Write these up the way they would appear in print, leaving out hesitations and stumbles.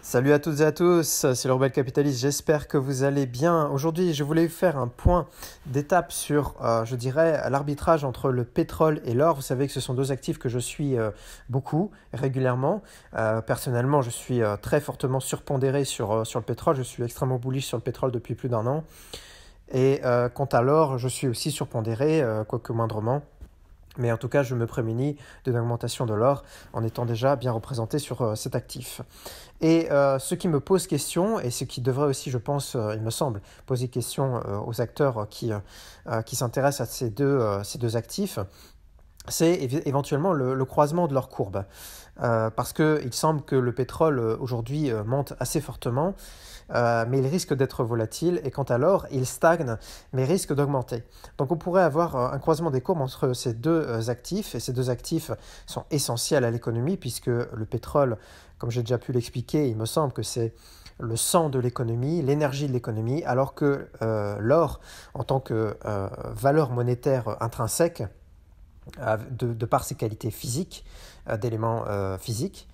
Salut à toutes et à tous, c'est le Rebelle Capitaliste, j'espère que vous allez bien. Aujourd'hui, je voulais faire un point d'étape sur, je dirais, l'arbitrage entre le pétrole et l'or. Vous savez que ce sont deux actifs que je suis beaucoup, régulièrement. Personnellement, je suis très fortement surpondéré sur le pétrole, je suis extrêmement bullish sur le pétrole depuis plus d'un an. Et quant à l'or, je suis aussi surpondéré, quoique moindrement. Mais en tout cas, je me prémunis d'une augmentation de l'or en étant déjà bien représenté sur cet actif. Et ce qui me pose question, et ce qui devrait aussi, je pense, il me semble, poser question aux acteurs qui s'intéressent à ces deux actifs, c'est éventuellement le croisement de leurs courbes. Parce qu'il semble que le pétrole aujourd'hui monte assez fortement, mais il risque d'être volatile, et quant à l'or, il stagne, mais risque d'augmenter. Donc on pourrait avoir un croisement des courbes entre ces deux actifs, et ces deux actifs sont essentiels à l'économie, puisque le pétrole, comme j'ai déjà pu l'expliquer, il me semble que c'est le sang de l'économie, l'énergie de l'économie, alors que l'or, en tant que valeur monétaire intrinsèque, de par ses qualités physiques, d'éléments physiques.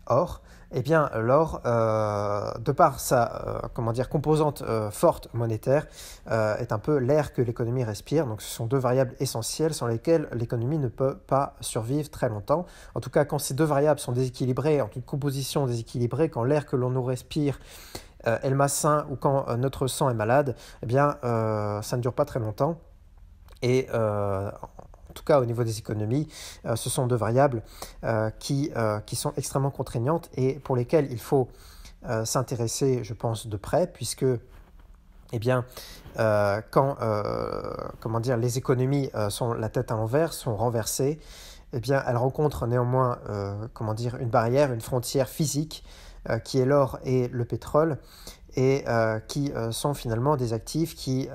Or, eh bien, l'or, de par sa composante forte monétaire, est un peu l'air que l'économie respire. Donc ce sont deux variables essentielles sans lesquelles l'économie ne peut pas survivre très longtemps. En tout cas, quand ces deux variables sont déséquilibrées, en toute composition déséquilibrée, quand l'air que l'on nous respire est malsain ou quand notre sang est malade, eh bien, ça ne dure pas très longtemps. Et en tout cas au niveau des économies, ce sont deux variables qui sont extrêmement contraignantes et pour lesquelles il faut s'intéresser, je pense, de près, puisque eh bien, quand les économies sont la tête à l'envers, sont renversées, eh bien, elles rencontrent néanmoins une barrière, une frontière physique qui est l'or et le pétrole, et qui sont finalement des actifs qui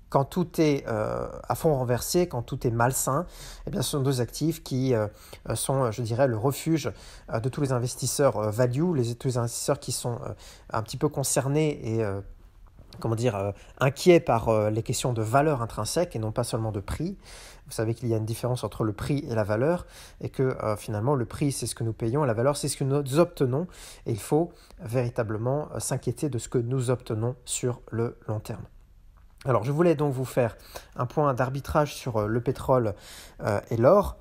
quand tout est à fond renversé, quand tout est malsain, eh bien, ce sont deux actifs qui sont, je dirais, le refuge de tous les investisseurs value, tous les investisseurs qui sont un petit peu concernés et inquiets par les questions de valeur intrinsèque et non pas seulement de prix. Vous savez qu'il y a une différence entre le prix et la valeur et que finalement le prix c'est ce que nous payons et la valeur c'est ce que nous obtenons, et il faut véritablement s'inquiéter de ce que nous obtenons sur le long terme. Alors, je voulais donc vous faire un point d'arbitrage sur le pétrole et l'or,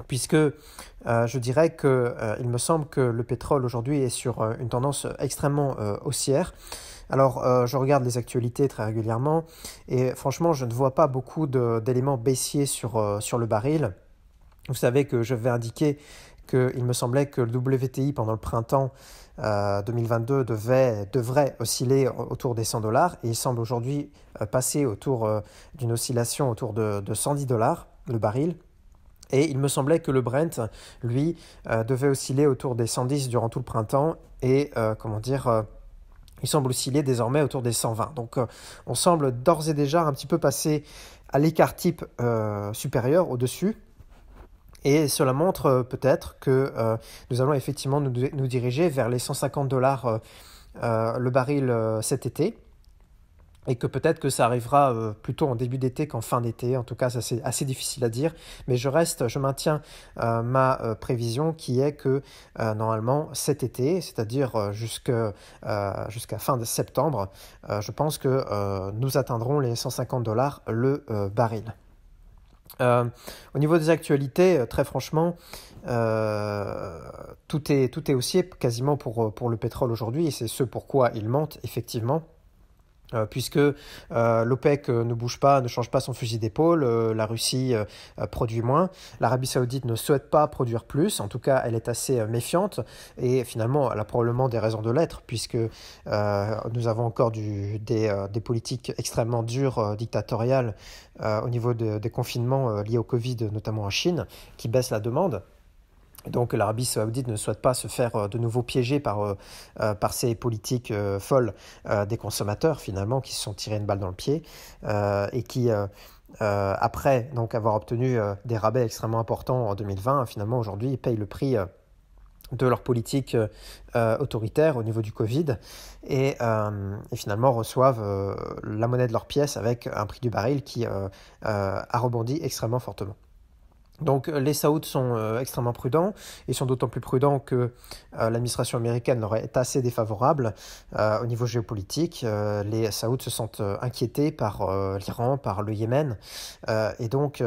puisque je dirais qu'il me semble que le pétrole aujourd'hui est sur une tendance extrêmement haussière. Alors, je regarde les actualités très régulièrement et franchement, je ne vois pas beaucoup d'éléments baissiers sur le baril. Vous savez que je vais indiquer qu'il me semblait que le WTI pendant le printemps 2022 devrait osciller autour des 100 dollars et il semble aujourd'hui passer autour d'une oscillation autour de 110 dollars le baril. Et il me semblait que le Brent, lui, devait osciller autour des 110 durant tout le printemps et il semble osciller désormais autour des 120. Donc on semble d'ores et déjà un petit peu passer à l'écart type supérieur au-dessus. Et cela montre peut-être que nous allons effectivement nous diriger vers les 150 dollars le baril cet été. Et que peut-être que ça arrivera plutôt en début d'été qu'en fin d'été. En tout cas, ça c'est assez difficile à dire. Mais je maintiens ma prévision qui est que normalement cet été, c'est-à-dire jusqu'à fin de septembre, je pense que nous atteindrons les 150 dollars le baril. Au niveau des actualités, très franchement, tout est haussier quasiment pour le pétrole aujourd'hui, et c'est ce pourquoi il monte effectivement. Puisque l'OPEC ne bouge pas, ne change pas son fusil d'épaule, la Russie produit moins, l'Arabie Saoudite ne souhaite pas produire plus, en tout cas elle est assez méfiante, et finalement elle a probablement des raisons de l'être, puisque nous avons encore des politiques extrêmement dures, dictatoriales, au niveau des confinements liés au Covid, notamment en Chine, qui baissent la demande. Donc l'Arabie Saoudite ne souhaite pas se faire de nouveau piéger par ces politiques folles des consommateurs finalement qui se sont tirés une balle dans le pied et qui après donc avoir obtenu des rabais extrêmement importants en 2020, finalement aujourd'hui ils payent le prix de leur politique autoritaire au niveau du Covid et finalement reçoivent la monnaie de leur pièce avec un prix du baril qui a rebondi extrêmement fortement. Donc les Saouds sont extrêmement prudents. Ils sont d'autant plus prudents que l'administration américaine leur est assez défavorable au niveau géopolitique. Les Saouds se sentent inquiétés par l'Iran, par le Yémen. Et donc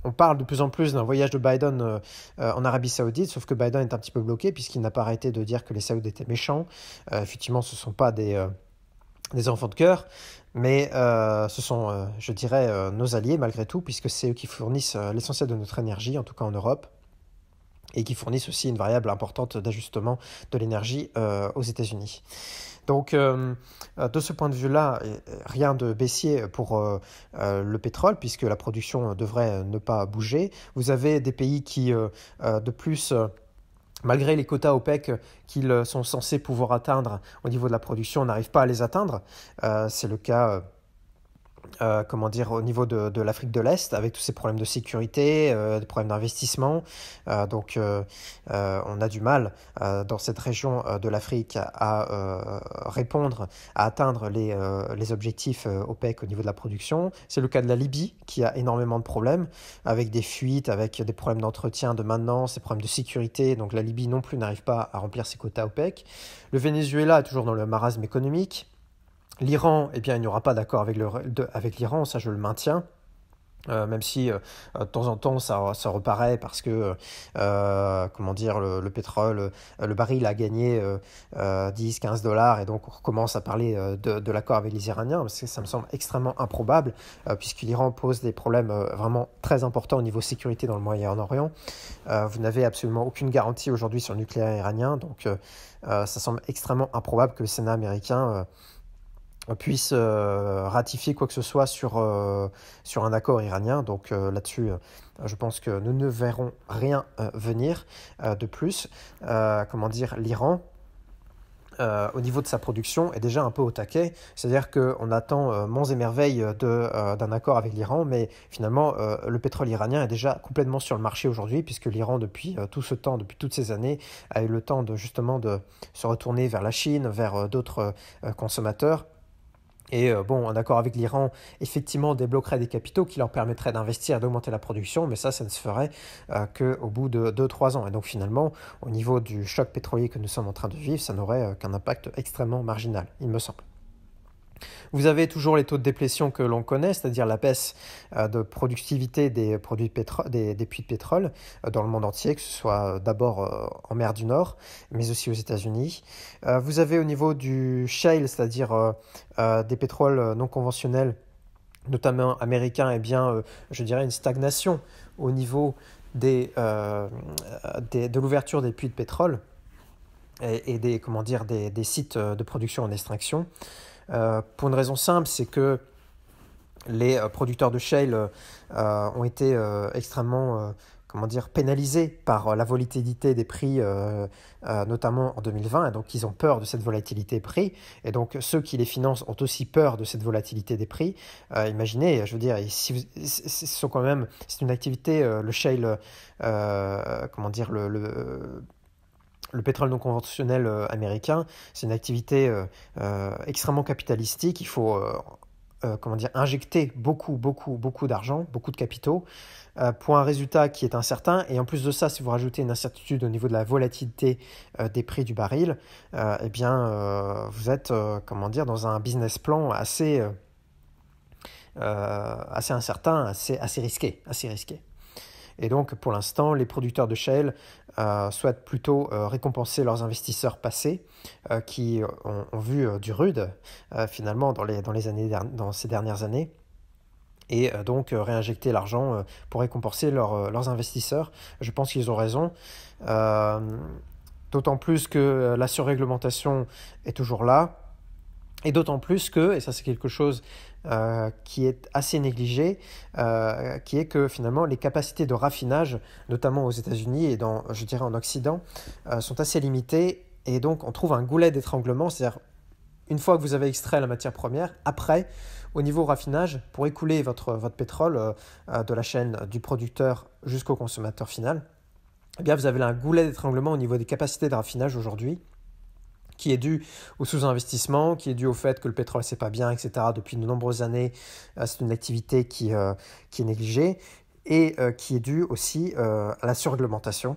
on parle de plus en plus d'un voyage de Biden en Arabie Saoudite, sauf que Biden est un petit peu bloqué puisqu'il n'a pas arrêté de dire que les Saouds étaient méchants. Effectivement, ce ne sont pas des enfants de cœur, mais ce sont, je dirais, nos alliés malgré tout, puisque c'est eux qui fournissent l'essentiel de notre énergie, en tout cas en Europe, et qui fournissent aussi une variable importante d'ajustement de l'énergie aux États-Unis. Donc, de ce point de vue-là, rien de baissier pour le pétrole, puisque la production devrait ne pas bouger. Vous avez des pays qui, de plus, malgré les quotas OPEC qu'ils sont censés pouvoir atteindre au niveau de la production, n'arrivent pas à les atteindre. C'est le cas au niveau de l'Afrique de l'Est, avec tous ces problèmes de sécurité, des problèmes d'investissement. Donc, on a du mal dans cette région de l'Afrique à répondre, à atteindre les objectifs OPEC au niveau de la production. C'est le cas de la Libye, qui a énormément de problèmes, avec des fuites, avec des problèmes d'entretien, de maintenance, des problèmes de sécurité. Donc, la Libye non plus n'arrive pas à remplir ses quotas OPEC. Le Venezuela est toujours dans le marasme économique. L'Iran, eh bien, il n'y aura pas d'accord avec l'Iran, ça je le maintiens. Même si de temps en temps ça reparaît parce que le pétrole, le baril a gagné 10-15 dollars et donc on recommence à parler de l'accord avec les Iraniens, parce que ça me semble extrêmement improbable puisque l'Iran pose des problèmes vraiment très importants au niveau sécurité dans le Moyen-Orient. Vous n'avez absolument aucune garantie aujourd'hui sur le nucléaire iranien, donc ça semble extrêmement improbable que le Sénat américain puisse ratifier quoi que ce soit sur un accord iranien. Donc là-dessus, je pense que nous ne verrons rien venir de plus. L'Iran, au niveau de sa production, est déjà un peu au taquet. C'est-à-dire qu'on attend monts et merveilles d'un accord avec l'Iran, mais finalement, le pétrole iranien est déjà complètement sur le marché aujourd'hui, puisque l'Iran, depuis tout ce temps, depuis toutes ces années, a eu le temps de se retourner vers la Chine, vers d'autres consommateurs. Et un accord avec l'Iran, effectivement, débloquerait des capitaux qui leur permettraient d'investir et d'augmenter la production, mais ça ne se ferait qu'au bout de 2-3 ans. Et donc finalement, au niveau du choc pétrolier que nous sommes en train de vivre, ça n'aurait qu'un impact extrêmement marginal, il me semble. Vous avez toujours les taux de déplétion que l'on connaît, c'est-à-dire la baisse de productivité des puits de pétrole dans le monde entier, que ce soit d'abord en mer du Nord, mais aussi aux États-Unis. Vous avez au niveau du shale, c'est-à-dire des pétroles non conventionnels, notamment américains, je dirais une stagnation au niveau de l'ouverture des puits de pétrole et des sites de production en extraction. Pour une raison simple, c'est que les producteurs de shale ont été extrêmement pénalisés par la volatilité des prix, notamment en 2020, et donc ils ont peur de cette volatilité des prix, et donc ceux qui les financent ont aussi peur de cette volatilité des prix. Imaginez, je veux dire, c'est une activité, le shale, le pétrole non conventionnel américain, c'est une activité extrêmement capitalistique. Il faut injecter beaucoup d'argent, beaucoup de capitaux pour un résultat qui est incertain. Et en plus de ça, si vous rajoutez une incertitude au niveau de la volatilité des prix du baril, vous êtes dans un business plan assez incertain, assez risqué. Et donc, pour l'instant, les producteurs de shale souhaitent plutôt récompenser leurs investisseurs passés qui ont vu du rude, finalement, dans ces dernières années, et donc réinjecter l'argent pour récompenser leurs investisseurs. Je pense qu'ils ont raison. D'autant plus que la surréglementation est toujours là. Et d'autant plus que, et ça c'est quelque chose qui est assez négligé, qui est que finalement les capacités de raffinage, notamment aux États-Unis et en Occident, sont assez limitées, et donc on trouve un goulet d'étranglement, c'est-à-dire une fois que vous avez extrait la matière première, après, au niveau raffinage, pour écouler votre pétrole de la chaîne du producteur jusqu'au consommateur final, eh bien vous avez là un goulet d'étranglement au niveau des capacités de raffinage aujourd'hui, qui est dû au sous-investissement, qui est dû au fait que le pétrole c'est pas bien, etc. Depuis de nombreuses années, c'est une activité qui est négligée. et qui est due aussi à la surréglementation,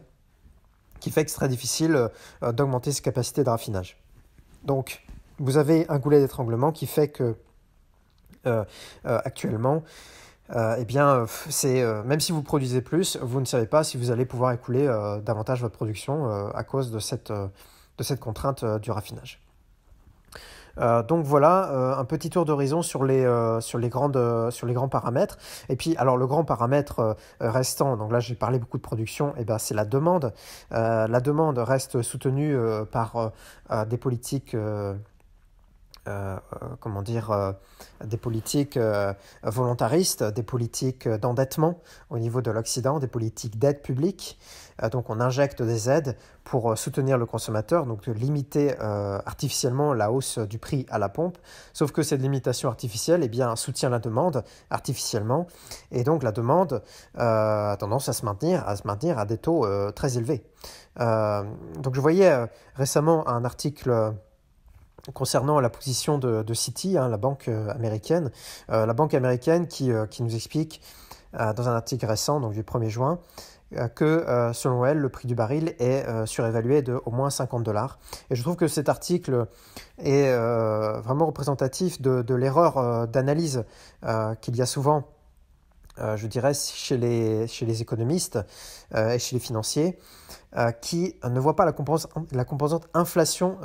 qui fait que c'est très difficile d'augmenter ses capacités de raffinage. Donc, vous avez un goulet d'étranglement qui fait que actuellement, eh bien, même si vous produisez plus, vous ne savez pas si vous allez pouvoir écouler davantage votre production à cause de cette contrainte du raffinage. Donc voilà, un petit tour d'horizon sur les grands paramètres. Et puis, alors le grand paramètre restant, donc là j'ai parlé beaucoup de production, et ben c'est la demande. La demande reste soutenue par des politiques des politiques volontaristes, des politiques d'endettement au niveau de l'Occident, des politiques d'aide publique. Donc on injecte des aides pour soutenir le consommateur, donc limiter artificiellement la hausse du prix à la pompe. Sauf que cette limitation artificielle soutient la demande artificiellement. Et donc la demande a tendance à se maintenir à des taux très élevés. Donc je voyais récemment un article concernant la position de Citi, la banque américaine. La banque américaine qui nous explique dans un article récent, donc du 1er juin, que selon elle, le prix du baril est surévalué de au moins $50. Et je trouve que cet article est vraiment représentatif de l'erreur d'analyse qu'il y a souvent, je dirais, chez les économistes et chez les financiers, qui ne voient pas la composante inflation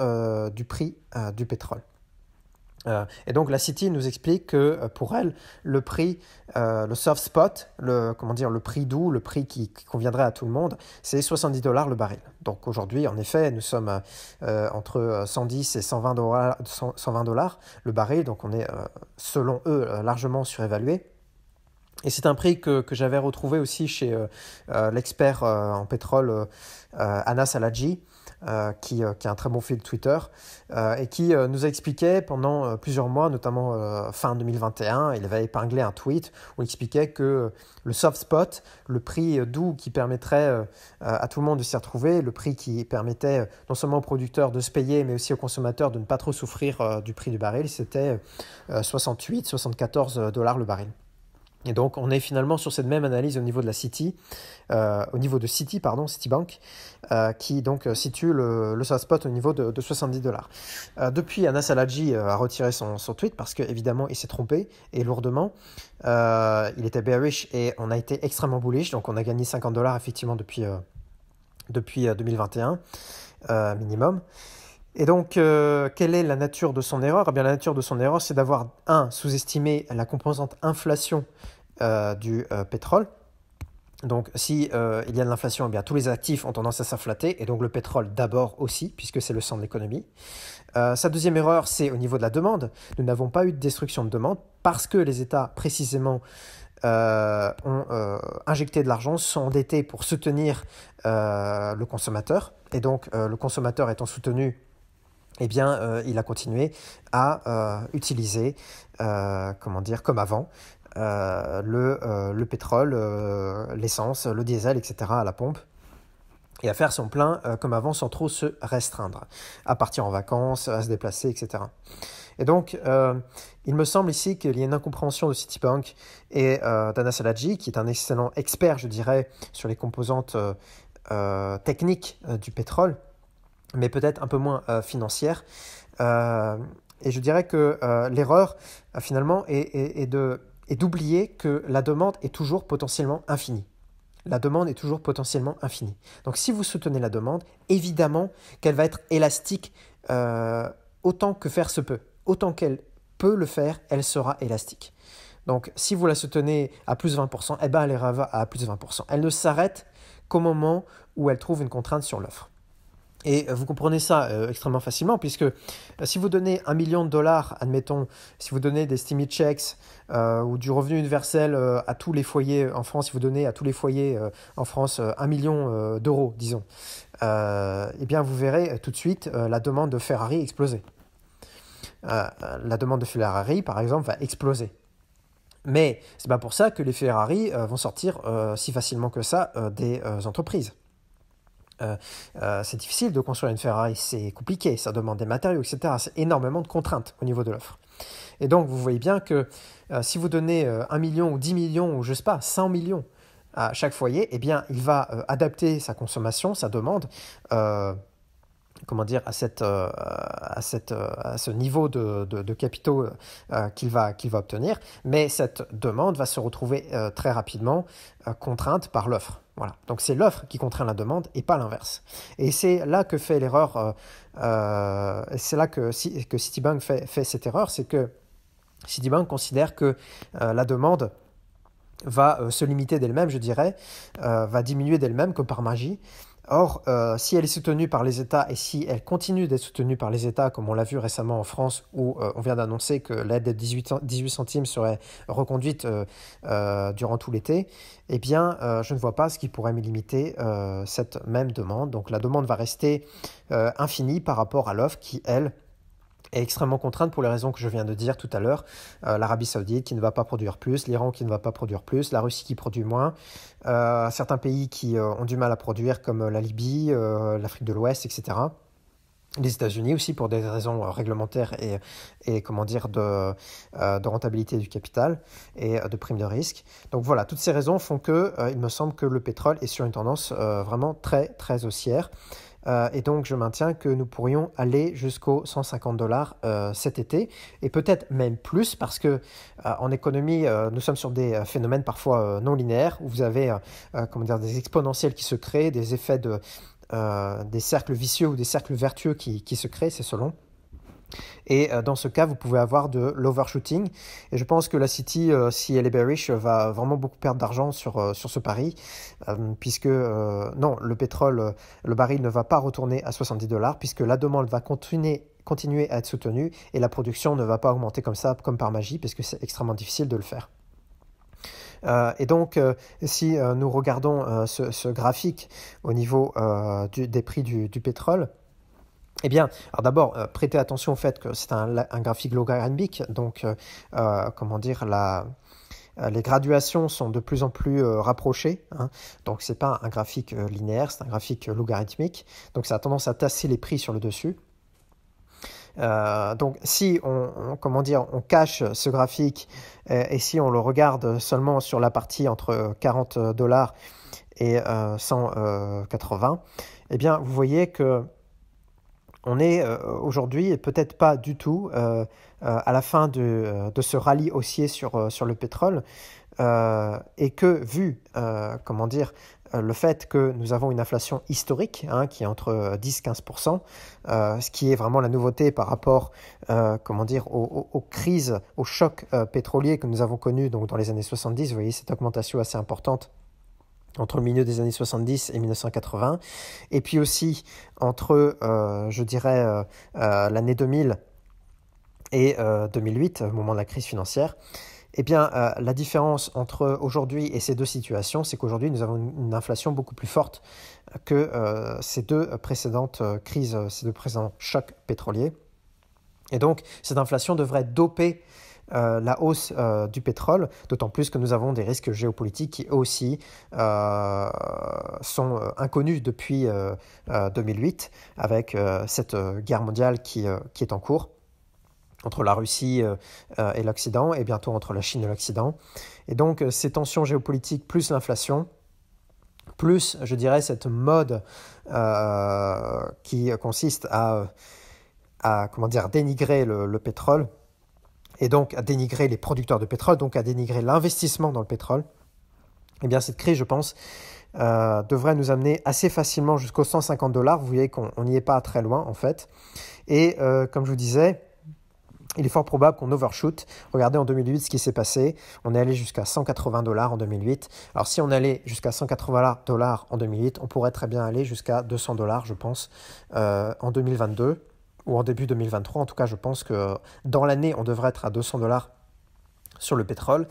du prix du pétrole. Et donc la Citi nous explique que pour elle, le prix, le soft spot, le prix doux, le prix qui conviendrait à tout le monde, c'est $70 le baril. Donc aujourd'hui, en effet, nous sommes entre 110 et 120 dollars le baril, donc on est, selon eux, largement surévalué. Et c'est un prix que j'avais retrouvé aussi chez l'expert en pétrole Anas Al-Hadji, qui a un très bon fil Twitter, et qui nous expliquait pendant plusieurs mois, notamment fin 2021, il avait épinglé un tweet où il expliquait que le soft spot, le prix doux qui permettrait à tout le monde de s'y retrouver, le prix qui permettait non seulement aux producteurs de se payer, mais aussi aux consommateurs de ne pas trop souffrir du prix du baril, c'était 68-74 dollars le baril. Et donc, on est finalement sur cette même analyse au niveau de la Citi, Citibank, qui donc situe le soft spot au niveau de 70 dollars. Depuis, Anas Al-Hadji a retiré son tweet parce qu'évidemment, il s'est trompé et lourdement. Il était bearish et on a été extrêmement bullish, donc on a gagné 50 dollars effectivement depuis 2021 minimum. Et donc, quelle est la nature de son erreur ? Eh bien, la nature de son erreur, c'est d'avoir, sous-estimé la composante inflation du pétrole. Donc, si il y a de l'inflation, eh bien, tous les actifs ont tendance à s'inflater, et donc le pétrole d'abord aussi, puisque c'est le sang de l'économie. Sa deuxième erreur, c'est au niveau de la demande. Nous n'avons pas eu de destruction de demande parce que les États, précisément, ont injecté de l'argent, se sont endettés pour soutenir le consommateur. Et donc, le consommateur étant soutenu, eh bien, il a continué à utiliser, comme avant, le pétrole, l'essence, le diesel, etc. à la pompe, et à faire son plein comme avant sans trop se restreindre, à partir en vacances, à se déplacer, etc. Et donc, il me semble ici qu'il y a une incompréhension de Citibank et d'Anas Al-Hadji, qui est un excellent expert, je dirais, sur les composantes techniques du pétrole, mais peut-être un peu moins financière. Et je dirais que l'erreur, finalement, est d'oublier que la demande est toujours potentiellement infinie. La demande est toujours potentiellement infinie. Donc si vous soutenez la demande, évidemment qu'elle va être élastique autant que faire se peut. Autant qu'elle peut le faire, elle sera élastique. Donc si vous la soutenez à plus 20%, eh ben, elle ira à plus 20%. Elle ne s'arrête qu'au moment où elle trouve une contrainte sur l'offre. Et vous comprenez ça extrêmement facilement, puisque si vous donnez $1 million, admettons, si vous donnez des stimuli checks ou du revenu universel à tous les foyers en France, si vous donnez à tous les foyers en France 1 million d'euros, disons, eh bien vous verrez tout de suite la demande de Ferrari exploser. La demande de Ferrari, par exemple, va exploser. Mais c'est pas pour ça que les Ferrari vont sortir si facilement que ça des entreprises. C'est difficile de construire une Ferrari, c'est compliqué, ça demande des matériaux, etc. C'est énormément de contraintes au niveau de l'offre. Et donc, vous voyez bien que si vous donnez 1 million ou 10 millions ou je sais pas, 100 millions à chaque foyer, eh bien, il va adapter sa consommation, sa demande, comment dire, à ce niveau de capitaux qu'il va obtenir, mais cette demande va se retrouver très rapidement contrainte par l'offre. Voilà. Donc c'est l'offre qui contraint la demande et pas l'inverse. Et c'est là que fait l'erreur, c'est là que Citibank fait cette erreur, c'est que Citibank considère que la demande va se limiter d'elle-même, je dirais, va diminuer d'elle-même comme par magie. Or, si elle est soutenue par les États et si elle continue d'être soutenue par les États, comme on l'a vu récemment en France, où on vient d'annoncer que l'aide de 18 centimes serait reconduite durant tout l'été, eh bien, je ne vois pas ce qui pourrait limiter cette même demande. Donc, la demande va rester infinie par rapport à l'offre qui, elle, est extrêmement contrainte pour les raisons que je viens de dire tout à l'heure. L'Arabie Saoudite qui ne va pas produire plus, l'Iran qui ne va pas produire plus, la Russie qui produit moins, certains pays qui ont du mal à produire comme la Libye, l'Afrique de l'Ouest, etc. Les États-Unis aussi pour des raisons réglementaires et comment dire de rentabilité du capital et de prime de risque. Donc voilà, toutes ces raisons font que il me semble que le pétrole est sur une tendance vraiment très très haussière. Et donc, je maintiens que nous pourrions aller jusqu'aux $150 cet été, et peut-être même plus, parce que en économie, nous sommes sur des phénomènes parfois non linéaires, où vous avez comment dire, des exponentiels qui se créent, des effets des cercles vicieux ou des cercles vertueux qui se créent, c'est selon. Et dans ce cas, vous pouvez avoir de l'overshooting. Et je pense que la City, si elle est bearish, va vraiment beaucoup perdre d'argent sur ce pari, puisque non, le pétrole, le baril ne va pas retourner à $70, puisque la demande va continuer à être soutenue et la production ne va pas augmenter comme ça, comme par magie, puisque c'est extrêmement difficile de le faire. Et donc, si nous regardons ce graphique au niveau des prix du pétrole, eh bien, alors d'abord, prêtez attention au fait que c'est un graphique logarithmique, donc comment dire, les graduations sont de plus en plus rapprochées, hein, donc c'est pas un graphique linéaire, c'est un graphique logarithmique, donc ça a tendance à tasser les prix sur le dessus. Donc si comment dire, on cache ce graphique et si on le regarde seulement sur la partie entre $40 et 180, eh bien vous voyez que on est aujourd'hui, et peut-être pas du tout, à la fin de ce rallye haussier sur le pétrole, et que vu, comment dire, le fait que nous avons une inflation historique, hein, qui est entre 10-15%, ce qui est vraiment la nouveauté par rapport, comment dire, aux crises, aux chocs pétroliers que nous avons connus donc, dans les années 70, vous voyez cette augmentation assez importante entre le milieu des années 70 et 1980, et puis aussi entre, je dirais, l'année 2000 et 2008, au moment de la crise financière. Eh bien, la différence entre aujourd'hui et ces deux situations, c'est qu'aujourd'hui, nous avons une inflation beaucoup plus forte que ces deux précédentes crises, ces deux précédents chocs pétroliers. Et donc, cette inflation devrait doper la hausse du pétrole, d'autant plus que nous avons des risques géopolitiques qui aussi sont inconnus depuis 2008, avec cette guerre mondiale qui est en cours entre la Russie et l'Occident, et bientôt entre la Chine et l'Occident. Et donc ces tensions géopolitiques plus l'inflation, plus, je dirais, cette mode qui consiste à comment dire, dénigrer le pétrole, et donc à dénigrer les producteurs de pétrole, donc à dénigrer l'investissement dans le pétrole, eh bien cette crise, je pense, devrait nous amener assez facilement jusqu'aux $150. Vous voyez qu'on n'y est pas très loin, en fait. Et comme je vous disais, il est fort probable qu'on overshoot. Regardez en 2008 ce qui s'est passé. On est allé jusqu'à $180 en 2008. Alors si on allait jusqu'à $180 en 2008, on pourrait très bien aller jusqu'à $200, je pense, en 2022. Ou en début 2023, en tout cas, je pense que dans l'année, on devrait être à $200 sur le pétrole.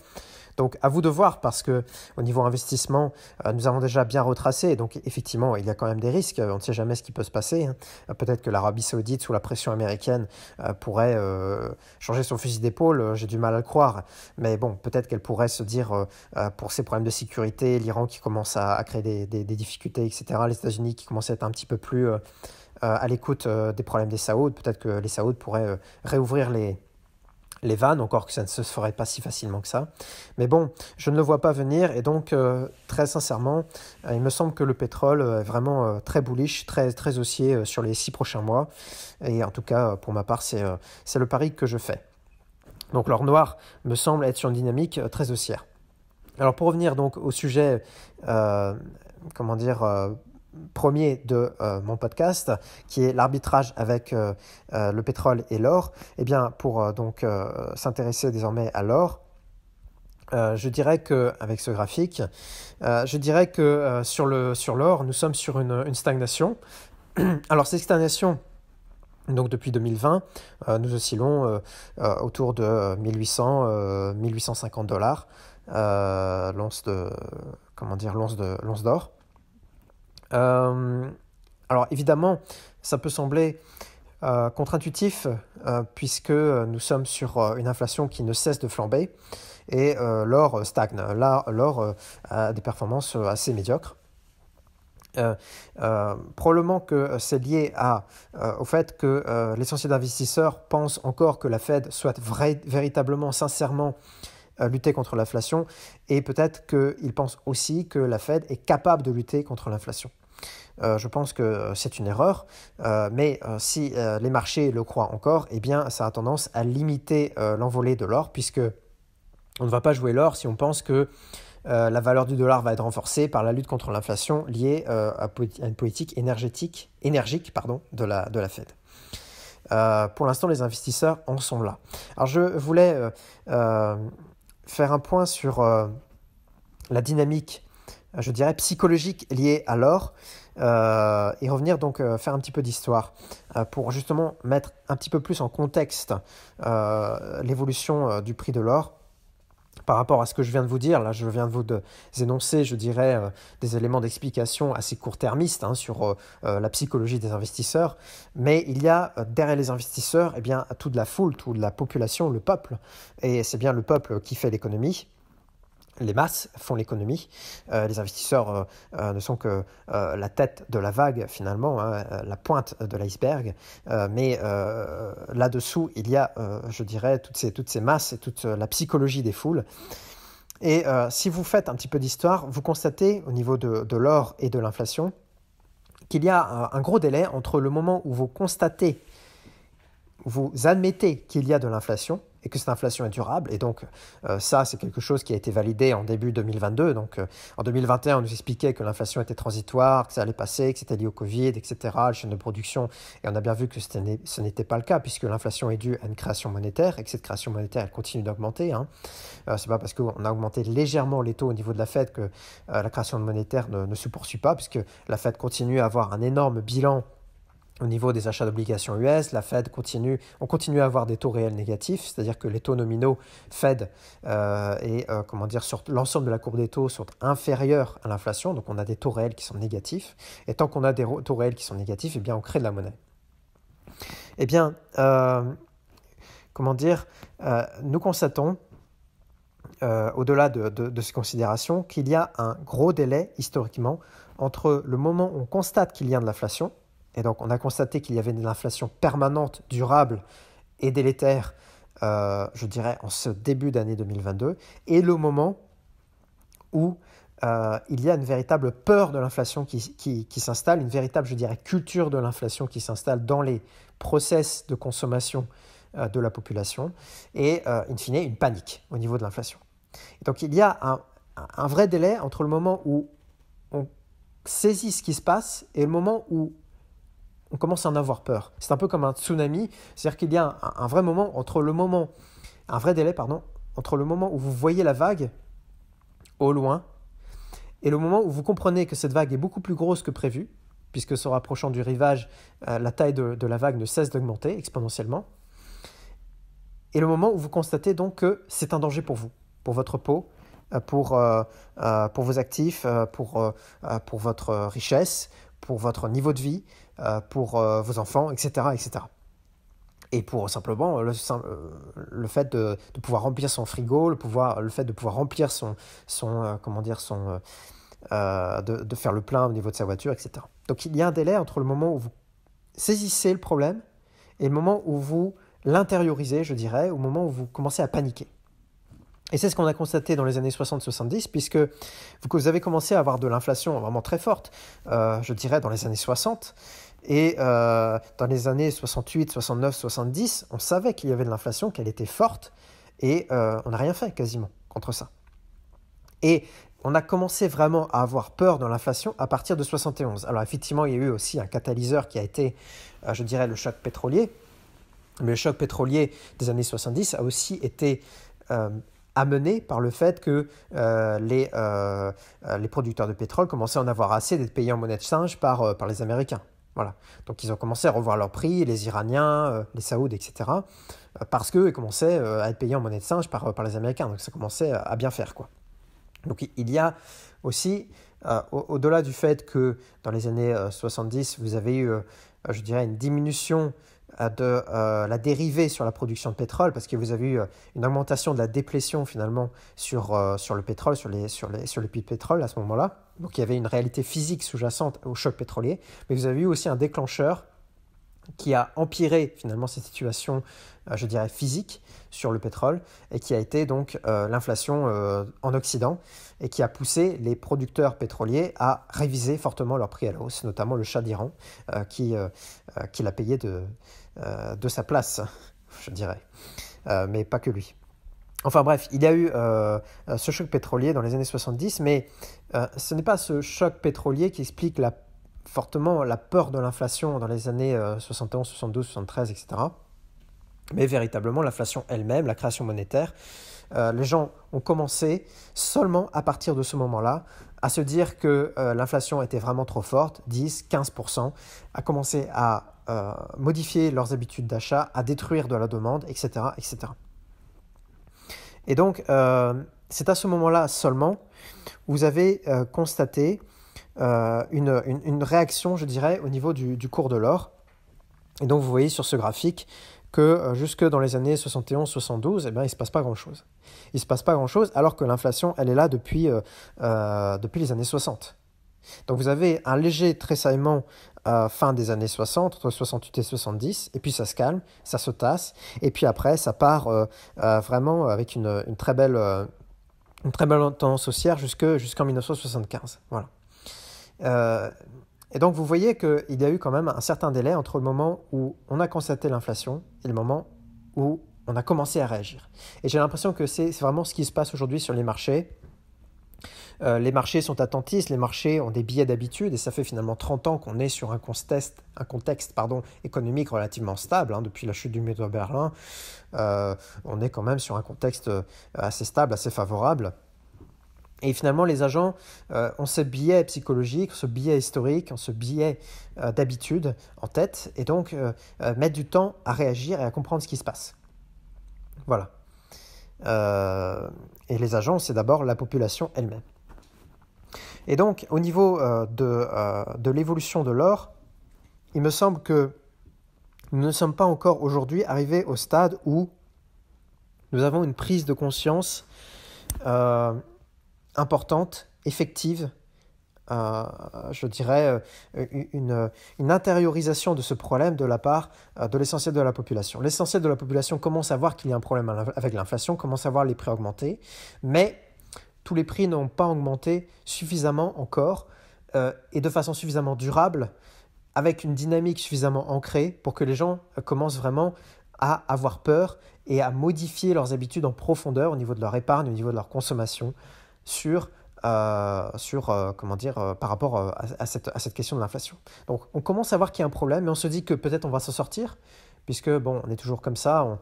Donc, à vous de voir, parce que au niveau investissement, nous avons déjà bien retracé. Donc, effectivement, il y a quand même des risques. On ne sait jamais ce qui peut se passer, hein. Peut-être que l'Arabie Saoudite, sous la pression américaine, pourrait changer son fusil d'épaule. J'ai du mal à le croire. Mais bon, peut-être qu'elle pourrait se dire, pour ces problèmes de sécurité, l'Iran qui commence à créer des difficultés, etc., les États-Unis qui commencent à être un petit peu plus à l'écoute des problèmes des Saouds. Peut-être que les Saouds pourraient réouvrir les vannes, encore que ça ne se ferait pas si facilement que ça. Mais bon, je ne le vois pas venir et donc très sincèrement, il me semble que le pétrole est vraiment très bullish, très haussier sur les 6 prochains mois. Et en tout cas, pour ma part, c'est le pari que je fais. Donc l'or noir me semble être sur une dynamique très haussière. Alors pour revenir donc au sujet, premier de mon podcast, qui est l'arbitrage avec le pétrole et l'or, eh bien pour s'intéresser désormais à l'or, je dirais que avec ce graphique, je dirais que sur l'or, nous sommes sur une stagnation. Alors cette stagnation, donc depuis 2020, nous oscillons autour de 1800, 1850 dollars l'once d'or. Alors évidemment, ça peut sembler contre-intuitif puisque nous sommes sur une inflation qui ne cesse de flamber et l'or stagne. Là, l'or a des performances assez médiocres. Probablement que c'est lié au fait que l'essentiel d'investisseurs pensent encore que la Fed souhaite véritablement, sincèrement lutter contre l'inflation et peut-être qu'ils pensent aussi que la Fed est capable de lutter contre l'inflation. Je pense que c'est une erreur, mais si les marchés le croient encore, eh bien ça a tendance à limiter l'envolée de l'or puisque on ne va pas jouer l'or si on pense que la valeur du dollar va être renforcée par la lutte contre l'inflation liée à une politique énergique de la Fed. Pour l'instant, les investisseurs en sont là. Alors, je voulais faire un point sur la dynamique, je dirais, psychologique liée à l'or et revenir donc faire un petit peu d'histoire pour justement mettre un petit peu plus en contexte l'évolution du prix de l'or. Par rapport à ce que je viens de vous dire, là je viens de vous énoncer, je dirais, des éléments d'explication assez court-termistes sur la psychologie des investisseurs, mais il y a derrière les investisseurs eh bien, toute la foule, toute la population, le peuple, et c'est bien le peuple qui fait l'économie. Les masses font l'économie. Les investisseurs ne sont que la tête de la vague, finalement, la pointe de l'iceberg. Mais là-dessous, il y a, je dirais, toutes ces masses et toute la psychologie des foules. Et si vous faites un petit peu d'histoire, vous constatez, au niveau de l'or et de l'inflation, qu'il y a un gros délai entre le moment où vous admettez qu'il y a de l'inflation, et que cette inflation est durable. Et donc, ça, c'est quelque chose qui a été validé en début 2022. Donc, en 2021, on nous expliquait que l'inflation était transitoire, que ça allait passer, que c'était lié au Covid, etc., les chaînes de production. Et on a bien vu que ce n'était pas le cas, puisque l'inflation est due à une création monétaire, et que cette création monétaire, elle continue d'augmenter. C'est pas parce qu'on a augmenté légèrement les taux au niveau de la Fed que la création monétaire ne se poursuit pas, puisque la Fed continue à avoir un énorme bilan au niveau des achats d'obligations US. La Fed continue à avoir des taux réels négatifs, c'est-à-dire que les taux nominaux Fed sur l'ensemble de la courbe des taux sont inférieurs à l'inflation, donc on a des taux réels qui sont négatifs. Et tant qu'on a des taux réels qui sont négatifs, eh bien on crée de la monnaie. Eh bien, nous constatons, au-delà de ces considérations, qu'il y a un gros délai historiquement entre le moment où on constate qu'il y a de l'inflation. Et donc, on a constaté qu'il y avait de l'inflation permanente, durable et délétère, je dirais, en ce début d'année 2022, et le moment où il y a une véritable peur de l'inflation qui s'installe, une véritable, je dirais, culture de l'inflation qui s'installe dans les process de consommation de la population, et, in fine, une panique au niveau de l'inflation. Et donc, il y a un vrai délai entre le moment où on saisit ce qui se passe et le moment où on commence à en avoir peur. C'est un peu comme un tsunami, c'est-à-dire qu'il y a un vrai délai, entre le moment où vous voyez la vague au loin et le moment où vous comprenez que cette vague est beaucoup plus grosse que prévu, puisque se rapprochant du rivage, la taille de la vague ne cesse d'augmenter exponentiellement, et le moment où vous constatez donc que c'est un danger pour vous, pour votre peau, pour vos actifs, pour votre richesse, pour votre niveau de vie, pour vos enfants, etc., etc. Et pour simplement le fait de pouvoir remplir son frigo, le fait de pouvoir remplir de faire le plein au niveau de sa voiture, etc. Donc il y a un délai entre le moment où vous saisissez le problème et le moment où vous l'intérioriser, je dirais, au moment où vous commencez à paniquer. Et c'est ce qu'on a constaté dans les années 60-70, puisque vous avez commencé à avoir de l'inflation vraiment très forte, je dirais dans les années 60, et dans les années 68, 69, 70, on savait qu'il y avait de l'inflation, qu'elle était forte, et on n'a rien fait quasiment contre ça. Et on a commencé vraiment à avoir peur de l'inflation à partir de 71. Alors effectivement, il y a eu aussi un catalyseur qui a été, je dirais, le choc pétrolier. Mais le choc pétrolier des années 70 a aussi été amené par le fait que les producteurs de pétrole commençaient à en avoir assez d'être payés en monnaie de singe par les Américains. Voilà. Donc ils ont commencé à revoir leurs prix, les Iraniens, les Saouds, etc. Parce qu'ils commençaient à être payés en monnaie de singe par les Américains. Donc ça commençait à bien faire, quoi. Donc il y a aussi, au-delà du fait que dans les années 70, vous avez eu, je dirais, une diminution de la dérivée sur la production de pétrole, parce que vous avez eu une augmentation de la déplétion finalement sur le pétrole, sur les puits de pétrole à ce moment-là. Donc il y avait une réalité physique sous-jacente au choc pétrolier, mais vous avez eu aussi un déclencheur qui a empiré finalement cette situation, je dirais, physique sur le pétrole, et qui a été donc l'inflation en Occident, et qui a poussé les producteurs pétroliers à réviser fortement leur prix à la hausse, notamment le Shah d'Iran, qui l'a payé de sa place, je dirais, mais pas que lui. Enfin bref, il y a eu ce choc pétrolier dans les années 70, mais ce n'est pas ce choc pétrolier qui explique fortement la peur de l'inflation dans les années 71, 72, 73, etc. Mais véritablement l'inflation elle-même, la création monétaire. Les gens ont commencé seulement à partir de ce moment-là à se dire que l'inflation était vraiment trop forte, 10, 15%, à commencer à modifier leurs habitudes d'achat, à détruire de la demande, etc. etc. Et donc, c'est à ce moment-là seulement où vous avez constaté une réaction, je dirais, au niveau du cours de l'or. Et donc, vous voyez sur ce graphique que jusque dans les années 71-72, eh bien, il ne se passe pas grand-chose. Il ne se passe pas grand-chose alors que l'inflation, elle est là depuis les années 60. Donc, vous avez un léger tressaillement fin des années 60, entre 68 et 70, et puis ça se calme, ça se tasse, et puis après, ça part vraiment avec une très belle tendance haussière jusqu'en 1975. Voilà. Et donc, vous voyez qu'il y a eu quand même un certain délai entre le moment où on a constaté l'inflation et le moment où on a commencé à réagir. Et j'ai l'impression que c'est vraiment ce qui se passe aujourd'hui sur les marchés. Les marchés sont attentistes, les marchés ont des biais d'habitude, et ça fait finalement 30 ans qu'on est sur un contexte économique relativement stable. Depuis la chute du mur de Berlin, on est quand même sur un contexte assez stable, assez favorable. Et finalement, les agents ont ce biais psychologique, ce biais historique, ce biais d'habitude en tête, et donc mettent du temps à réagir et à comprendre ce qui se passe. Voilà. Et les agents, c'est d'abord la population elle-même. Et donc, au niveau de l'évolution de l'or, il me semble que nous ne sommes pas encore aujourd'hui arrivés au stade où nous avons une prise de conscience importante, effective, je dirais une intériorisation de ce problème de la part de l'essentiel de la population. L'essentiel de la population commence à voir qu'il y a un problème avec l'inflation, commence à voir les prix augmenter, mais tous les prix n'ont pas augmenté suffisamment encore et de façon suffisamment durable, avec une dynamique suffisamment ancrée pour que les gens commencent vraiment à avoir peur et à modifier leurs habitudes en profondeur au niveau de leur épargne, au niveau de leur consommation, par rapport à cette question de l'inflation. Donc on commence à voir qu'il y a un problème, mais on se dit que peut-être on va s'en sortir, puisque on est toujours comme ça,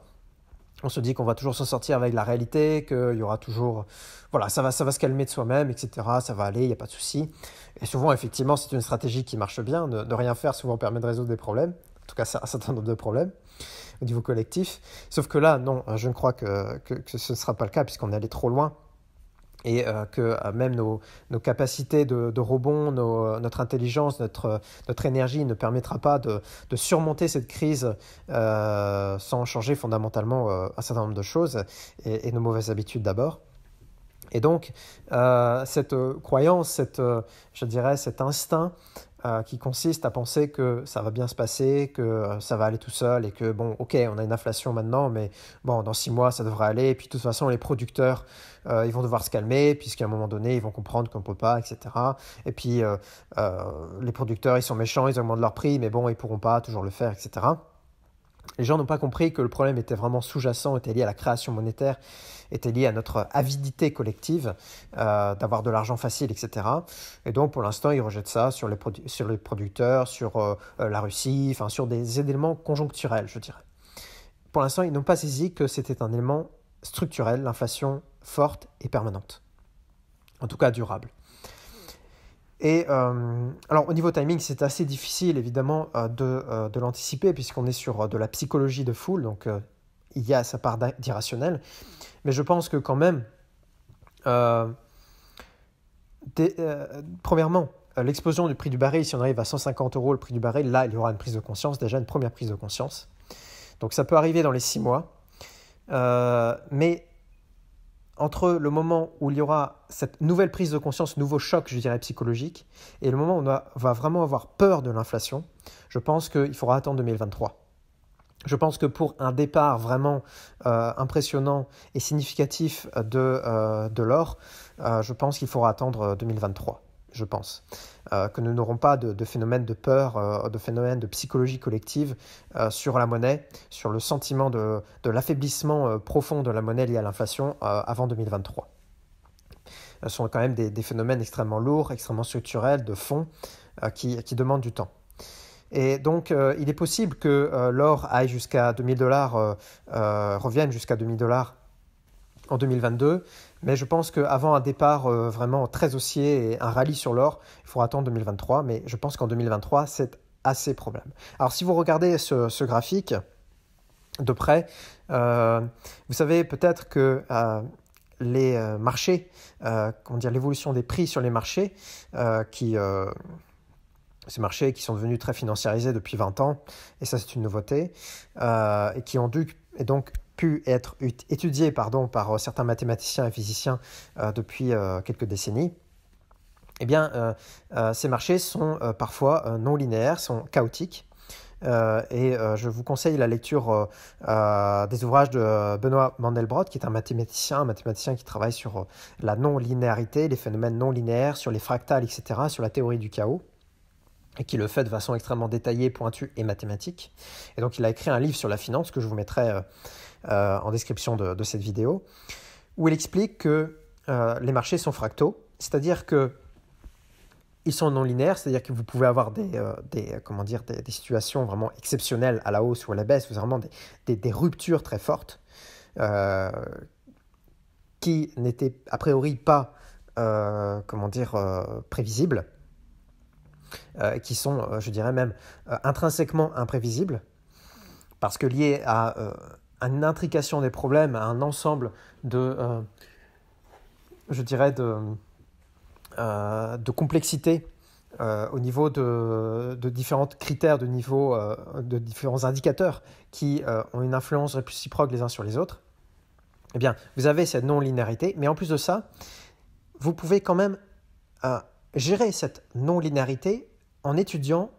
on se dit qu'on va toujours s'en sortir avec la réalité, qu'il y aura toujours... Voilà, ça va se calmer de soi-même, etc. Ça va aller, il n'y a pas de souci. Et souvent, effectivement, c'est une stratégie qui marche bien. De rien faire souvent permet de résoudre des problèmes. En tout cas, un certain nombre de problèmes au niveau collectif. Sauf que là, non, je ne crois que ce ne sera pas le cas, puisqu'on est allé trop loin. Et que même nos capacités de rebond, notre intelligence, notre énergie ne permettra pas de surmonter cette crise sans changer fondamentalement un certain nombre de choses et nos mauvaises habitudes d'abord. Et donc, cette croyance, je dirais cet instinct qui consiste à penser que ça va bien se passer, que ça va aller tout seul et que, bon, ok, on a une inflation maintenant, mais bon, dans 6 mois, ça devrait aller. Et puis, de toute façon, les producteurs, ils vont devoir se calmer, puisqu'à un moment donné, ils vont comprendre qu'on ne peut pas, etc. Et puis, les producteurs, ils sont méchants, ils augmentent leur prix, mais bon, ils ne pourront pas toujours le faire, etc. Les gens n'ont pas compris que le problème était vraiment sous-jacent, était lié à la création monétaire, était lié à notre avidité collective d'avoir de l'argent facile, etc. Et donc, pour l'instant, ils rejettent ça sur les producteurs, sur la Russie, enfin, sur des éléments conjoncturels, je dirais. Pour l'instant, ils n'ont pas saisi que c'était un élément structurel, l'inflation forte et permanente. En tout cas, durable. Et alors au niveau timing, c'est assez difficile évidemment de l'anticiper puisqu'on est sur de la psychologie de foule, donc il y a sa part d'irrationnel. Mais je pense que quand même, premièrement, l'explosion du prix du baril, si on arrive à 150 € le prix du baril, là il y aura une prise de conscience, déjà une première prise de conscience. Donc ça peut arriver dans les 6 mois. Mais entre le moment où il y aura cette nouvelle prise de conscience, nouveau choc, je dirais, psychologique, et le moment où on va vraiment avoir peur de l'inflation, je pense qu'il faudra attendre 2023. Je pense que pour un départ vraiment impressionnant et significatif de l'or, je pense qu'il faudra attendre 2023. Je pense que nous n'aurons pas de phénomène de peur, de phénomène de psychologie collective sur la monnaie, sur le sentiment de l'affaiblissement profond de la monnaie liée à l'inflation avant 2023. Ce sont quand même des phénomènes extrêmement lourds, extrêmement structurels, de fond, qui demandent du temps. Et donc, il est possible que l'or aille jusqu'à $2000, revienne jusqu'à $2000 en 2022, mais je pense qu'avant un départ vraiment très haussier et un rallye sur l'or, il faudra attendre 2023, mais je pense qu'en 2023, c'est assez probable. Alors si vous regardez ce graphique de près, vous savez peut-être que les marchés, l'évolution des prix sur les marchés, ces marchés qui sont devenus très financiarisés depuis 20 ans, et ça c'est une nouveauté, et qui ont dû et donc pu être étudiés par certains mathématiciens et physiciens depuis quelques décennies, eh bien, ces marchés sont parfois non linéaires, sont chaotiques. Et je vous conseille la lecture des ouvrages de Benoît Mandelbrot, qui est un mathématicien qui travaille sur la non-linéarité, les phénomènes non linéaires, sur les fractales, etc., sur la théorie du chaos, et qui le fait de façon extrêmement détaillée, pointue et mathématique. Et donc il a écrit un livre sur la finance que je vous mettrai en description de cette vidéo, où il explique que les marchés sont fractaux, c'est-à-dire qu'ils sont non linéaires, c'est-à-dire que vous pouvez avoir des situations vraiment exceptionnelles à la hausse ou à la baisse, vous avez vraiment des ruptures très fortes qui n'étaient a priori pas prévisibles, qui sont, je dirais même, intrinsèquement imprévisibles, parce que liées à une intrication des problèmes, à un ensemble de complexité au niveau de différents critères, de différents indicateurs qui ont une influence réciproque les uns sur les autres, eh bien, vous avez cette non-linéarité, mais en plus de ça, vous pouvez quand même gérer cette non-linéarité en étudiant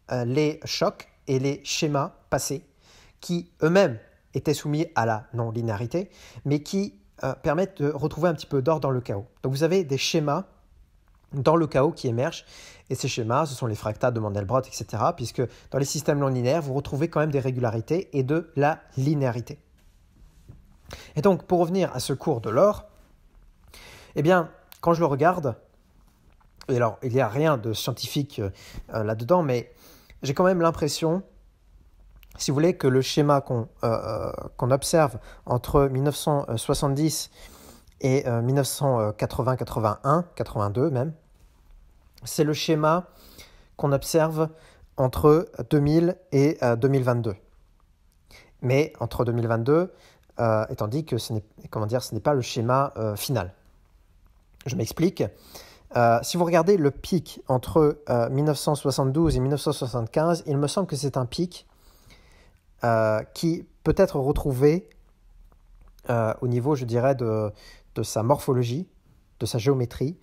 les chocs et les schémas passés qui eux-mêmes étaient soumis à la non-linéarité, mais qui permettent de retrouver un petit peu d'ordre dans le chaos. Donc vous avez des schémas dans le chaos qui émergent, et ces schémas, ce sont les fractales de Mandelbrot, etc., puisque dans les systèmes non linéaires, vous retrouvez quand même des régularités et de la linéarité. Et donc, pour revenir à ce cours de l'or, eh bien, quand je le regarde, et alors, il n'y a rien de scientifique là-dedans, mais j'ai quand même l'impression, si vous voulez, que le schéma qu'on observe entre 1970 et 1980, 81, 82 même, c'est le schéma qu'on observe entre 2000 et 2022. Mais entre 2022, étant dit que ce n'est pas le schéma final. Je m'explique. Si vous regardez le pic entre 1972 et 1975, il me semble que c'est un pic qui peut être retrouvé au niveau, je dirais, de sa morphologie, de sa géométrie,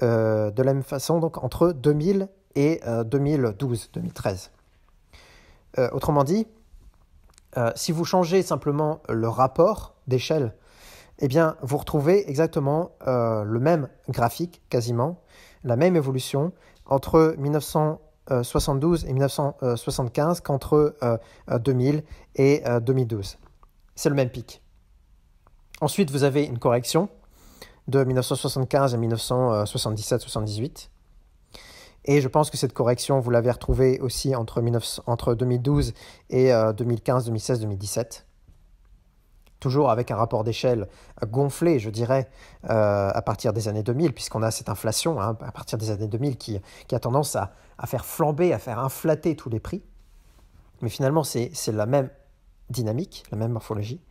de la même façon donc, entre 2000 et 2012, 2013. Autrement dit, si vous changez simplement le rapport d'échelle, eh bien, vous retrouvez exactement le même graphique, quasiment, la même évolution entre 1972 et 1975 qu'entre 2000 et 2012. C'est le même pic. Ensuite, vous avez une correction de 1975 à 1977-78. Et je pense que cette correction, vous l'avez retrouvée aussi entre 2012 et 2015, 2016, 2017. Toujours avec un rapport d'échelle gonflé, je dirais, à partir des années 2000, puisqu'on a cette inflation à partir des années 2000 qui a tendance à faire flamber, à faire inflater tous les prix. Mais finalement, c'est la même dynamique, la même morphologie.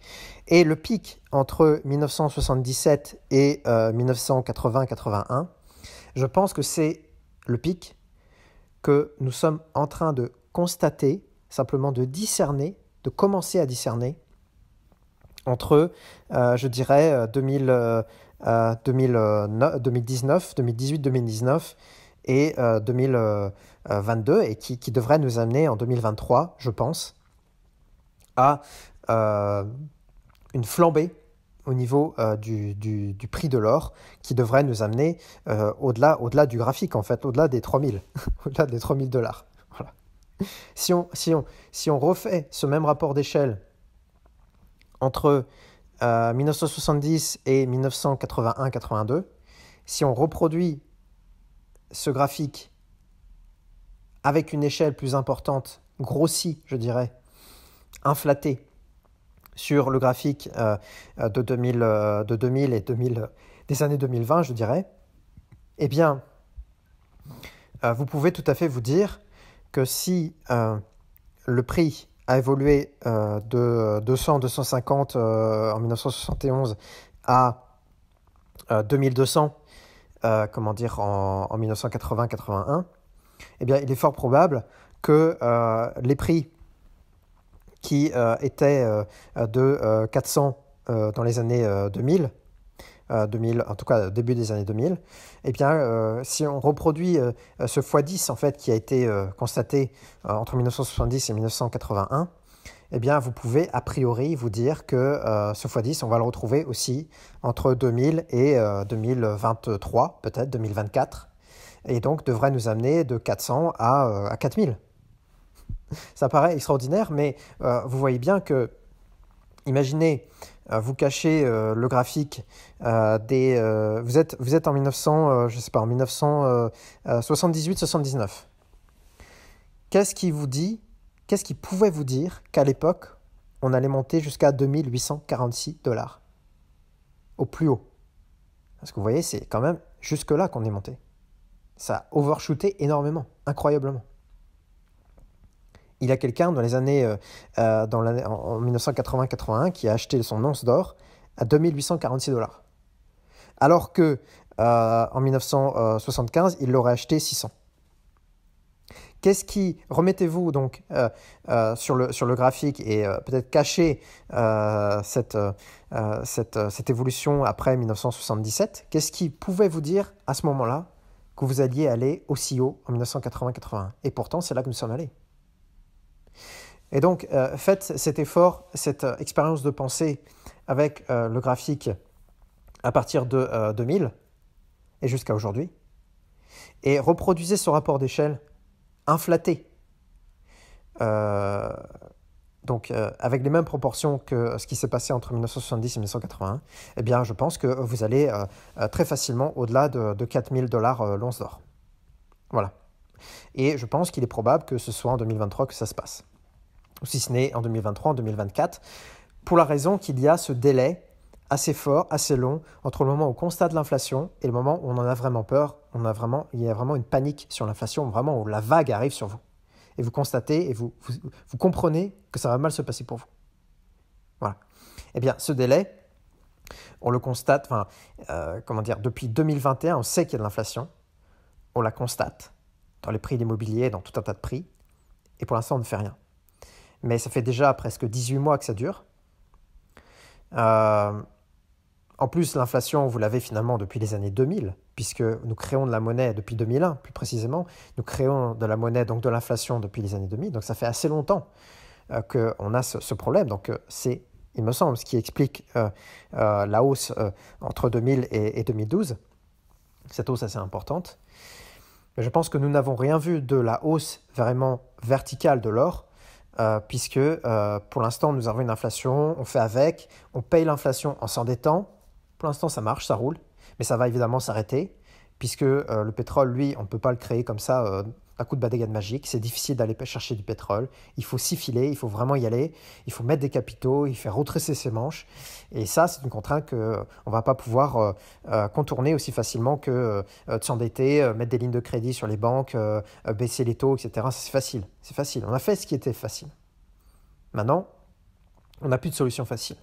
Et le pic entre 1977 et 1980-81, je pense que c'est le pic que nous sommes en train de constater, simplement de discerner, de commencer à discerner entre, je dirais, 2019, 2018, 2019 et 2022, et qui devrait nous amener en 2023, je pense, à une flambée au niveau du prix de l'or, qui devrait nous amener au-delà du graphique, en fait, au-delà des 3000, au-delà des $3000. Voilà. Si on refait ce même rapport d'échelle entre 1970 et 1981-82, si on reproduit ce graphique avec une échelle plus importante, grossie, je dirais, inflatée, sur le graphique de 2000 et des années 2020, je dirais, eh bien, vous pouvez tout à fait vous dire que si le prix a évolué de 200-250 en 1971 à 2200 en 1980-81, eh bien, il est fort probable que les prix qui étaient de 400 dans les années 2000, en tout cas début des années 2000, eh bien, si on reproduit ce x10 en fait, qui a été constaté entre 1970 et 1981, eh bien, vous pouvez a priori vous dire que ce x10, on va le retrouver aussi entre 2000 et 2023, peut-être 2024, et donc devrait nous amener de 400 à 4000. Ça paraît extraordinaire, mais vous voyez bien que, imaginez, vous cachez le graphique vous êtes en 1978-79. Qu'est-ce qui pouvait vous dire qu'à l'époque, on allait monter jusqu'à 2846 $, au plus haut? Parce que vous voyez, c'est quand même jusque-là qu'on est monté. Ça a overshooté énormément, incroyablement. Il y a quelqu'un dans les années, en 1980-81 qui a acheté son once d'or à 2846 $. Alors que en 1975, il l'aurait acheté 600. Remettez-vous donc sur le graphique et peut-être cachez cette évolution après 1977. Qu'est-ce qui pouvait vous dire à ce moment-là que vous alliez aller aussi haut en 1980-81? Et pourtant, c'est là que nous sommes allés. Et donc, faites cet effort, cette expérience de pensée avec le graphique à partir de 2000 et jusqu'à aujourd'hui, et reproduisez ce rapport d'échelle inflaté, donc avec les mêmes proportions que ce qui s'est passé entre 1970 et 1981, eh bien, je pense que vous allez très facilement au-delà de 4000 $ l'once d'or. Voilà. Et je pense qu'il est probable que ce soit en 2023 que ça se passe. Ou si ce n'est en 2023, en 2024, pour la raison qu'il y a ce délai assez fort, assez long, entre le moment où on constate l'inflation et le moment où on en a vraiment peur, il y a vraiment une panique sur l'inflation, vraiment où la vague arrive sur vous. Et vous constatez et vous comprenez que ça va mal se passer pour vous. Voilà. Eh bien, ce délai, on le constate, depuis 2021, on sait qu'il y a de l'inflation, on la constate dans les prix de l'immobilier, dans tout un tas de prix, et pour l'instant, on ne fait rien. Mais ça fait déjà presque 18 mois que ça dure. En plus, l'inflation, vous l'avez finalement depuis les années 2000, puisque nous créons de la monnaie depuis 2001, plus précisément. Nous créons de la monnaie, donc de l'inflation, depuis les années 2000. Donc ça fait assez longtemps qu'on a ce problème. Donc c'est, il me semble, ce qui explique la hausse entre 2000 et 2012. Cette hausse assez importante. Mais je pense que nous n'avons rien vu de la hausse vraiment verticale de l'or, puisque pour l'instant, nous avons une inflation, on fait avec, on paye l'inflation en s'endettant. Pour l'instant, ça marche, ça roule, mais ça va évidemment s'arrêter, puisque le pétrole, lui, on ne peut pas le créer comme ça à coup de baguette magique. C'est difficile d'aller chercher du pétrole. Il faut s'y filer, il faut vraiment y aller, il faut mettre des capitaux, il faut retrousser ses manches. Et ça, c'est une contrainte qu'on ne va pas pouvoir contourner aussi facilement que de s'endetter, mettre des lignes de crédit sur les banques, baisser les taux, etc. C'est facile, c'est facile. On a fait ce qui était facile. Maintenant, on n'a plus de solution facile.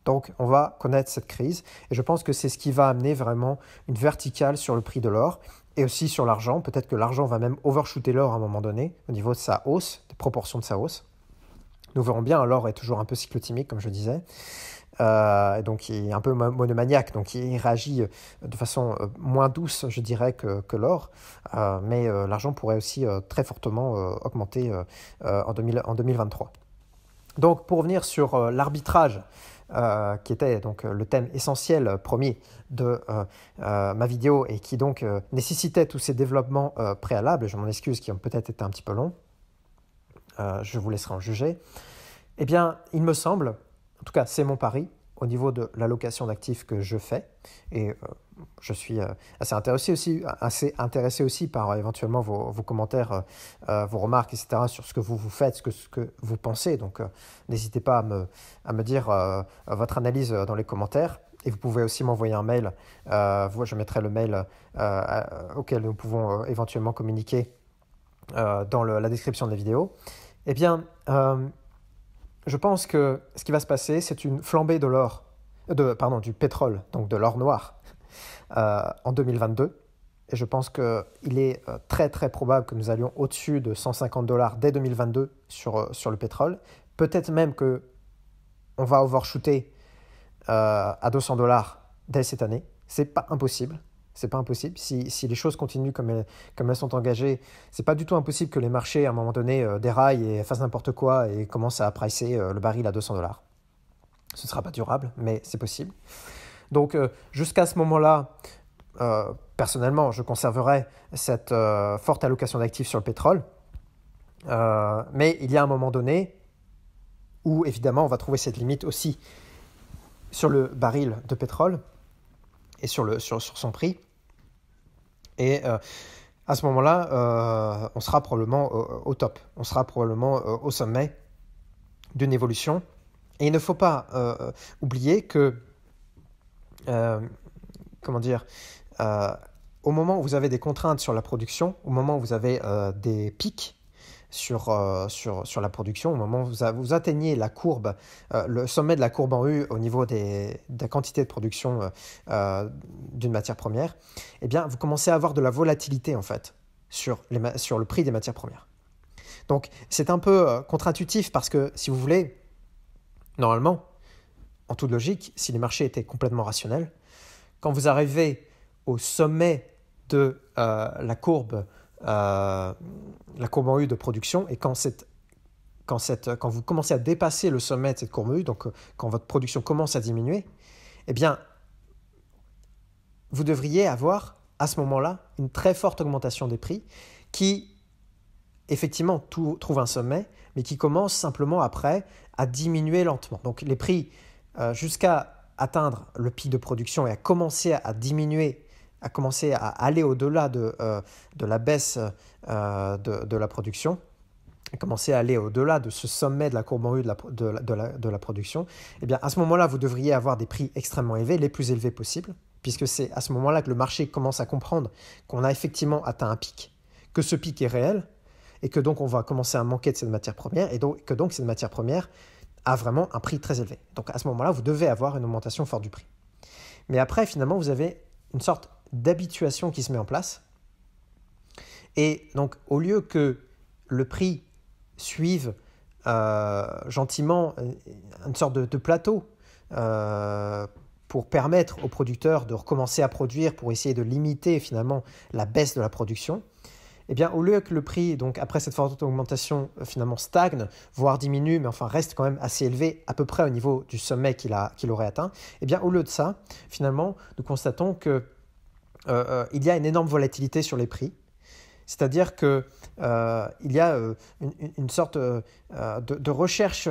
Donc, on va connaître cette crise et je pense que c'est ce qui va amener vraiment une verticale sur le prix de l'or et aussi sur l'argent. Peut-être que l'argent va même overshooter l'or à un moment donné au niveau de sa hausse, des proportions de sa hausse. Nous verrons bien, l'or est toujours un peu cyclotimique, comme je disais. Et donc, il est un peu monomaniaque, donc il réagit de façon moins douce, je dirais, que l'or. Mais l'argent pourrait aussi très fortement augmenter en 2023. Donc, pour revenir sur l'arbitrage, qui était donc le thème essentiel premier de ma vidéo et qui donc nécessitait tous ces développements préalables, je m'en excuse qui ont peut-être été un petit peu longs, je vous laisserai en juger, eh bien il me semble, en tout cas c'est mon pari, au niveau de l'allocation d'actifs que je fais, et je suis assez intéressé aussi par éventuellement vos commentaires, vos remarques, etc. sur ce que vous faites, ce que vous pensez. Donc, n'hésitez pas à me dire votre analyse dans les commentaires. Et vous pouvez aussi m'envoyer un mail. Je mettrai le mail auquel nous pouvons éventuellement communiquer dans la description de la vidéo. Eh bien, je pense que ce qui va se passer, c'est une flambée de l'or, du pétrole, donc de l'or noir, en 2022. Et je pense qu'il est très très probable que nous allions au-dessus de $150 dès 2022 sur le pétrole. Peut-être même qu'on va overshooter à $200 dès cette année. C'est pas impossible. C'est pas impossible. Si les choses continuent comme elles sont engagées, c'est pas du tout impossible que les marchés, à un moment donné, déraillent et fassent n'importe quoi et commencent à pricer le baril à $200. Ce ne sera pas durable, mais c'est possible. Donc, jusqu'à ce moment-là, personnellement, je conserverai cette forte allocation d'actifs sur le pétrole. Mais il y a un moment donné où, évidemment, on va trouver cette limite aussi sur le baril de pétrole et sur son prix. Et à ce moment-là, on sera probablement au top. On sera probablement au sommet d'une évolution. Et il ne faut pas oublier que, au moment où vous avez des contraintes sur la production, au moment où vous avez des pics sur la production, au moment où vous atteignez la courbe, le sommet de la courbe en U au niveau de la quantité de production d'une matière première, eh bien, vous commencez à avoir de la volatilité en fait sur le prix des matières premières. Donc, c'est un peu contre-intuitif parce que, si vous voulez, normalement, en toute logique, si les marchés étaient complètement rationnels, quand vous arrivez au sommet de la courbe en U de production et quand vous commencez à dépasser le sommet de cette courbe U, donc quand votre production commence à diminuer, eh bien, vous devriez avoir à ce moment-là une très forte augmentation des prix qui, effectivement, trouve un sommet, mais qui commence simplement après à diminuer lentement. Donc les prix, jusqu'à atteindre le pic de production et à commencer à diminuer, à commencer à aller au-delà de la baisse de la production, à commencer à aller au-delà de ce sommet de la courbe en U de la production, eh bien, à ce moment-là, vous devriez avoir des prix extrêmement élevés, les plus élevés possibles, puisque c'est à ce moment-là que le marché commence à comprendre qu'on a effectivement atteint un pic, que ce pic est réel, et que donc on va commencer à manquer de cette matière première, et que donc cette matière première a vraiment un prix très élevé. Donc à ce moment-là, vous devez avoir une augmentation forte du prix. Mais après, finalement, vous avez une sorte d'habituation qui se met en place. Et donc, au lieu que le prix suive gentiment une sorte de plateau pour permettre aux producteurs de recommencer à produire, pour essayer de limiter finalement la baisse de la production, eh bien, au lieu que le prix, donc après cette forte augmentation, finalement stagne, voire diminue, mais enfin reste quand même assez élevé, à peu près au niveau du sommet qu'il aurait atteint, eh bien, au lieu de ça, finalement, nous constatons que il y a une énorme volatilité sur les prix. C'est-à-dire qu'il y a une sorte de recherche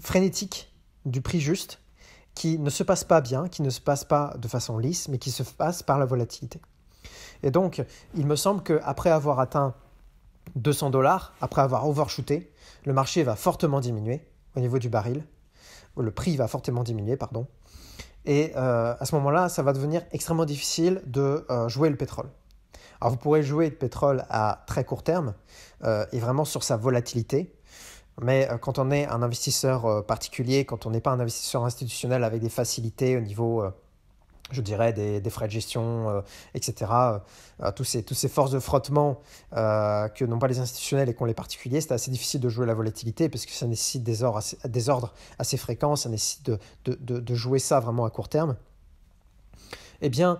frénétique du prix juste qui ne se passe pas bien, qui ne se passe pas de façon lisse, mais qui se passe par la volatilité. Et donc, il me semble qu'après avoir atteint 200$, après avoir overshooté, le marché va fortement diminuer au niveau du baril. Le prix va fortement diminuer, pardon. Et à ce moment-là, ça va devenir extrêmement difficile de jouer le pétrole. Alors, vous pourrez jouer le pétrole à très court terme et vraiment sur sa volatilité. Mais quand on est un investisseur particulier, quand on n'est pas un investisseur institutionnel avec des facilités au niveau, je dirais, des frais de gestion, etc., tous ces forces de frottement que n'ont pas les institutionnels et qu'ont les particuliers, c'est assez difficile de jouer la volatilité parce que ça nécessite des ordres assez fréquents, ça nécessite de jouer ça vraiment à court terme. Eh bien,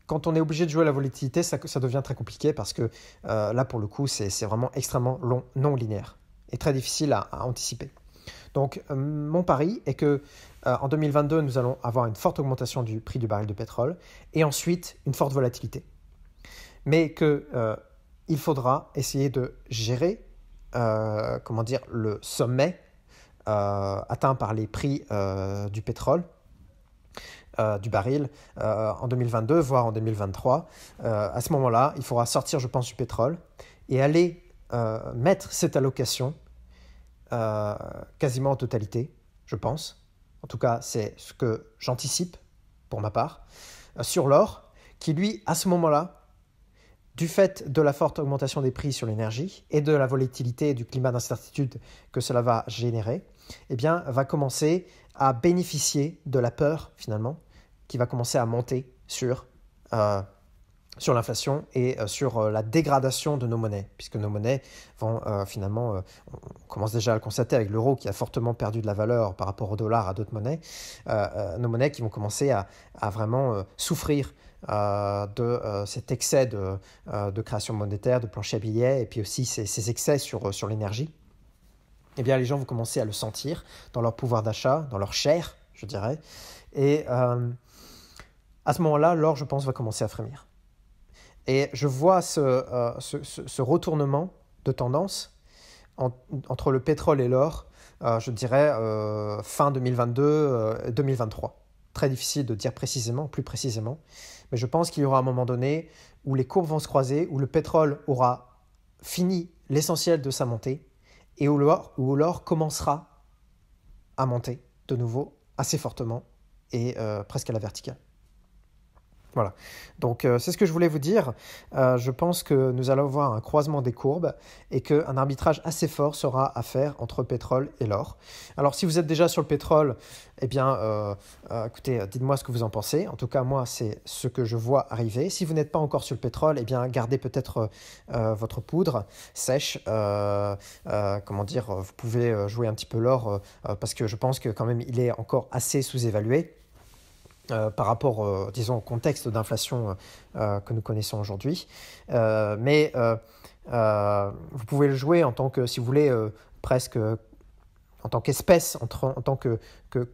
quand on est obligé de jouer la volatilité, ça devient très compliqué parce que là, pour le coup, c'est vraiment extrêmement long, non linéaire et très difficile à anticiper. Donc, mon pari est que en 2022, nous allons avoir une forte augmentation du prix du baril de pétrole et ensuite une forte volatilité. Mais qu'il faudra essayer de gérer le sommet atteint par les prix du pétrole, du baril en 2022, voire en 2023. À ce moment-là, il faudra sortir, je pense, du pétrole et aller mettre cette allocation quasiment en totalité, je pense. En tout cas, c'est ce que j'anticipe pour ma part, sur l'or, qui lui, à ce moment-là, du fait de la forte augmentation des prix sur l'énergie et de la volatilité et du climat d'incertitude que cela va générer, eh bien, va commencer à bénéficier de la peur, finalement, qui va commencer à monter sur l'inflation et sur la dégradation de nos monnaies, puisque nos monnaies vont finalement, on commence déjà à le constater avec l'euro qui a fortement perdu de la valeur par rapport au dollar à d'autres monnaies, nos monnaies qui vont commencer à vraiment souffrir de cet excès de création monétaire, de plancher à billets, et puis aussi ces excès sur l'énergie. Eh bien, les gens vont commencer à le sentir dans leur pouvoir d'achat, dans leur chair, je dirais. Et à ce moment-là, l'or, je pense, va commencer à frémir. Et je vois ce retournement de tendance entre le pétrole et l'or, je dirais fin 2022, 2023. Très difficile de dire plus précisément. Mais je pense qu'il y aura un moment donné où les courbes vont se croiser, où le pétrole aura fini l'essentiel de sa montée et où l'or commencera à monter de nouveau assez fortement et presque à la verticale. Voilà, donc c'est ce que je voulais vous dire. Je pense que nous allons voir un croisement des courbes et qu'un arbitrage assez fort sera à faire entre pétrole et l'or. Alors si vous êtes déjà sur le pétrole, eh bien écoutez, dites-moi ce que vous en pensez. En tout cas, moi, c'est ce que je vois arriver. Si vous n'êtes pas encore sur le pétrole, eh bien gardez peut-être votre poudre sèche. Vous pouvez jouer un petit peu l'or parce que je pense que quand même il est encore assez sous-évalué. Par rapport, disons, au contexte d'inflation que nous connaissons aujourd'hui. Mais vous pouvez le jouer en tant que, si vous voulez, presque en tant qu'espèce, en tant que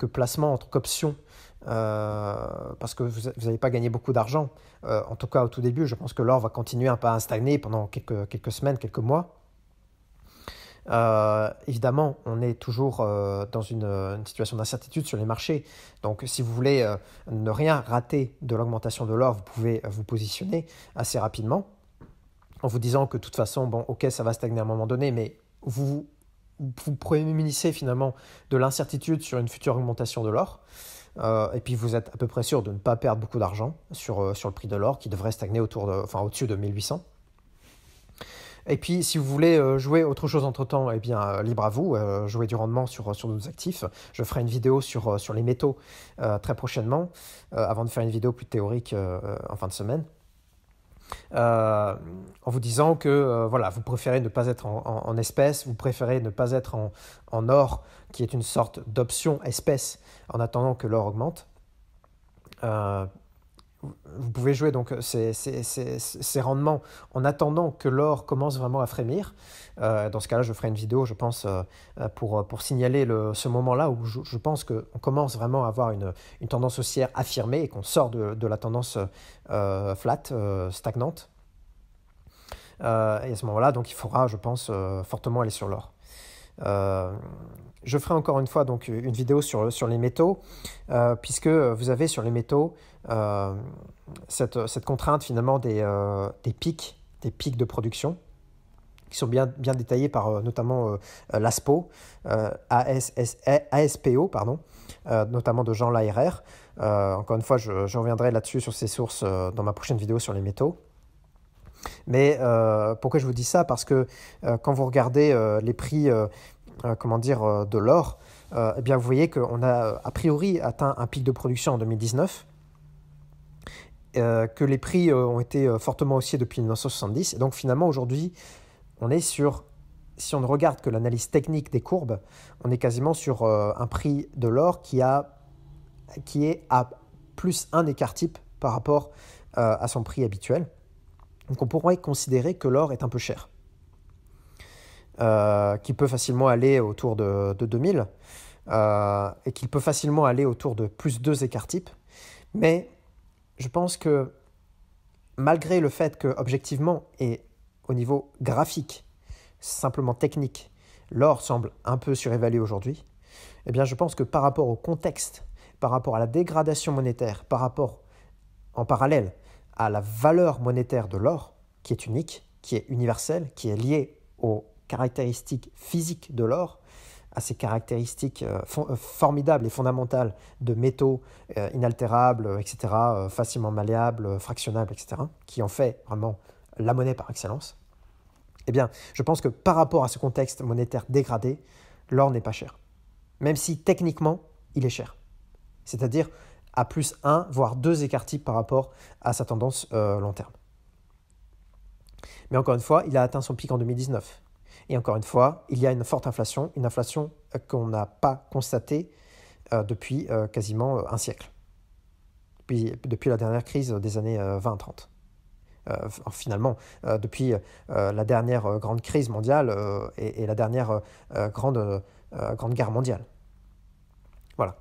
placement, en tant qu'option, parce que vous n'allez pas gagner beaucoup d'argent. En tout cas, au tout début, je pense que l'or va continuer un peu à stagner pendant quelques semaines, quelques mois. Évidemment, on est toujours dans une situation d'incertitude sur les marchés. Donc, si vous voulez ne rien rater de l'augmentation de l'or, vous pouvez vous positionner assez rapidement en vous disant que de toute façon, bon, ok, ça va stagner à un moment donné, mais vous prémunissez finalement de l'incertitude sur une future augmentation de l'or. Et puis, vous êtes à peu près sûr de ne pas perdre beaucoup d'argent sur le prix de l'or qui devrait stagner au-dessus de 1800. Et puis, si vous voulez jouer autre chose entre-temps, eh bien, libre à vous, jouer du rendement sur nos actifs. Je ferai une vidéo sur les métaux très prochainement, avant de faire une vidéo plus théorique en fin de semaine. en vous disant que voilà, vous préférez ne pas être en espèces, vous préférez ne pas être en or, qui est une sorte d'option espèce, en attendant que l'or augmente. Vous pouvez jouer donc ces rendements en attendant que l'or commence vraiment à frémir. Dans ce cas-là, je ferai une vidéo, je pense, pour signaler ce moment-là où je pense qu'on commence vraiment à avoir une tendance haussière affirmée et qu'on sort de la tendance flat, stagnante. Et à ce moment-là, donc, il faudra, je pense, fortement aller sur l'or. Je ferai encore une fois donc, une vidéo sur les métaux, puisque vous avez sur les métaux cette contrainte finalement des pics de production, qui sont bien détaillés par notamment l'ASPO, ASPO, pardon, notamment de Jean Laheyrer. Encore une fois, je reviendrai là-dessus sur ces sources dans ma prochaine vidéo sur les métaux. Mais pourquoi je vous dis ça? Parce que quand vous regardez les prix de l'or, eh bien vous voyez qu'on a a priori atteint un pic de production en 2019, que les prix ont été fortement haussiers depuis 1970. Et donc finalement aujourd'hui, on est sur, si on ne regarde que l'analyse technique des courbes, on est quasiment sur un prix de l'or qui est à plus un écart type par rapport à son prix habituel. Donc on pourrait considérer que l'or est un peu cher, qui peut facilement aller autour de 2000 et qu'il peut facilement aller autour de plus 2 écarts types. Mais je pense que malgré le fait que objectivement et au niveau graphique, simplement technique, l'or semble un peu surévalué aujourd'hui, eh bien je pense que par rapport au contexte, par rapport à la dégradation monétaire, par rapport en parallèle à la valeur monétaire de l'or, qui est unique, qui est universelle, qui est liée aux caractéristiques physiques de l'or, à ces caractéristiques formidables et fondamentales de métaux inaltérables, etc., facilement malléables, fractionnables, etc., qui en fait vraiment la monnaie par excellence, eh bien, je pense que par rapport à ce contexte monétaire dégradé, l'or n'est pas cher. Même si techniquement, il est cher. C'est-à-dire à plus 1, voire 2 écarts types par rapport à sa tendance long terme. Mais encore une fois, il a atteint son pic en 2019. Et encore une fois, il y a une forte inflation, une inflation qu'on n'a pas constatée depuis quasiment un siècle, depuis la dernière crise des années 20-30. Finalement, depuis la dernière grande crise mondiale et la dernière grande guerre mondiale. Voilà.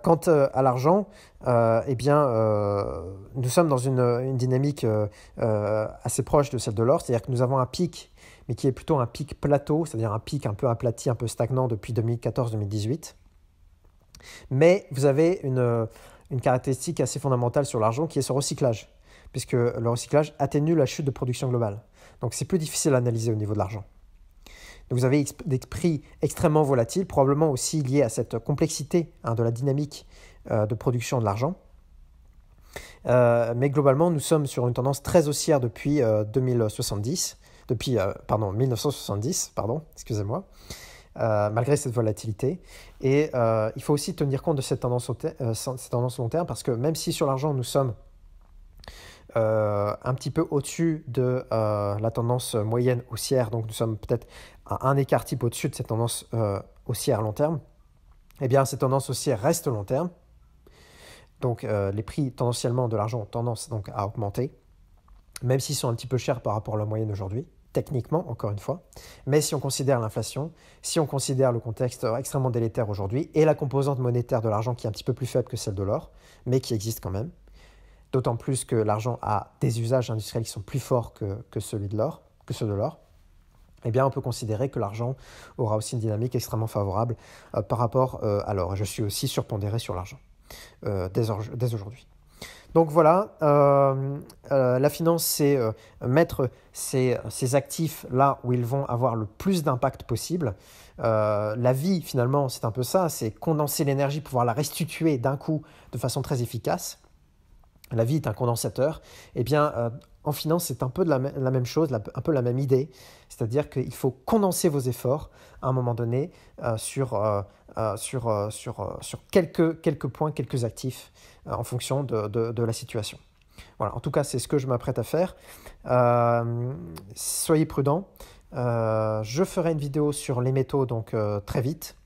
Quant à l'argent, eh bien, nous sommes dans une dynamique assez proche de celle de l'or, c'est-à-dire que nous avons un pic, mais qui est plutôt un pic plateau, c'est-à-dire un pic un peu aplati, un peu stagnant depuis 2014-2018. Mais vous avez une caractéristique assez fondamentale sur l'argent qui est son recyclage, puisque le recyclage atténue la chute de production globale. Donc c'est plus difficile à analyser au niveau de l'argent. Donc vous avez des prix extrêmement volatiles, probablement aussi liés à cette complexité de la dynamique de production de l'argent. Mais globalement, nous sommes sur une tendance très haussière depuis 1970, excusez-moi, malgré cette volatilité. Et il faut aussi tenir compte de cette tendance long terme, parce que même si sur l'argent, nous sommes un petit peu au-dessus de la tendance moyenne haussière, donc nous sommes peut-être à un écart type au-dessus de cette tendance haussière à long terme, eh bien cette tendance haussière reste long terme, donc les prix tendanciellement de l'argent ont tendance donc à augmenter, même s'ils sont un petit peu chers par rapport à la moyenne aujourd'hui, techniquement encore une fois, mais si on considère l'inflation, si on considère le contexte extrêmement délétère aujourd'hui et la composante monétaire de l'argent qui est un petit peu plus faible que celle de l'or, mais qui existe quand même, d'autant plus que l'argent a des usages industriels qui sont plus forts que ceux de l'or, eh bien on peut considérer que l'argent aura aussi une dynamique extrêmement favorable par rapport à l'or. Et je suis aussi surpondéré sur l'argent dès aujourd'hui. Donc voilà, la finance, c'est mettre ces actifs là où ils vont avoir le plus d'impact possible. La vie, finalement, c'est un peu ça, c'est condenser l'énergie, pouvoir la restituer d'un coup de façon très efficace. La vie est un condensateur. Eh bien, en finance, c'est un peu la même chose, un peu la même idée. C'est-à-dire qu'il faut condenser vos efforts à un moment donné sur quelques points, quelques actifs en fonction de la situation. Voilà, en tout cas, c'est ce que je m'apprête à faire. Soyez prudents. Je ferai une vidéo sur les métaux donc très vite,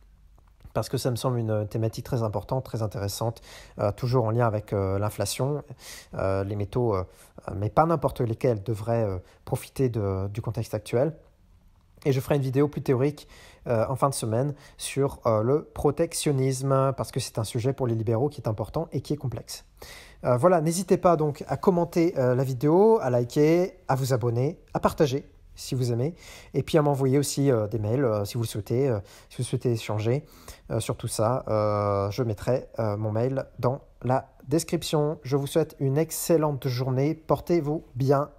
parce que ça me semble une thématique très importante, très intéressante, toujours en lien avec l'inflation. Les métaux, mais pas n'importe lesquels, devraient profiter du contexte actuel. Et je ferai une vidéo plus théorique en fin de semaine sur le protectionnisme, parce que c'est un sujet pour les libéraux qui est important et qui est complexe. Voilà, n'hésitez pas donc à commenter la vidéo, à liker, à vous abonner, à partager si vous aimez, et puis à m'envoyer aussi des mails si vous souhaitez échanger sur tout ça. Je mettrai mon mail dans la description. Je vous souhaite une excellente journée. Portez-vous bien.